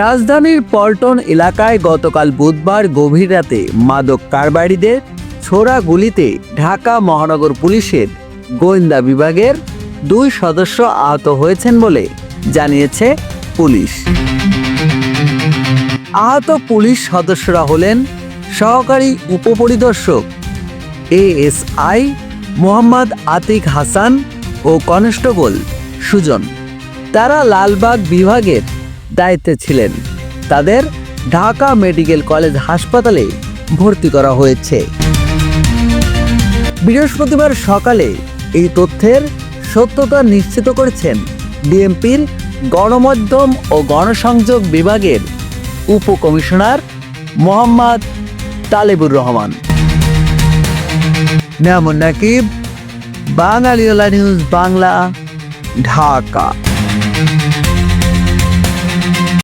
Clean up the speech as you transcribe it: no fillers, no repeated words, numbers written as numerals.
রাজধানীর পল্টন এলাকায় গতকাল বুধবার গভীর রাতে মাদক কারবারিদের ছোড়া গুলিতে ঢাকা মহানগর পুলিশের গোয়েন্দা বিভাগের 2 সদস্য আহত হয়েছেন বলে জানিয়েছে পুলিশ। আহত পুলিশ সদস্যরা হলেন সহকারী উপপরিদর্শক এএসআই মোহাম্মদ আতিক হাসান ও কনস্টেবল সুজন। তারা লালবাগ বিভাগের দায়িত্বে ছিলেন। তাদের ঢাকা মেডিকেল কলেজ হাসপাতালে ভর্তি করা হয়েছে। বৃহস্পতিবার সকালে এই তথ্যের সত্যতা নিশ্চিত করেছেন ডিএমপির গণমাধ্যম ও গণসংযোগ বিভাগের উপকমিশনার মোহাম্মদ তালেবুর রহমান। নামুন নাকিব, বাঙালিওয়ালা নিউজ বাংলা, ঢাকা।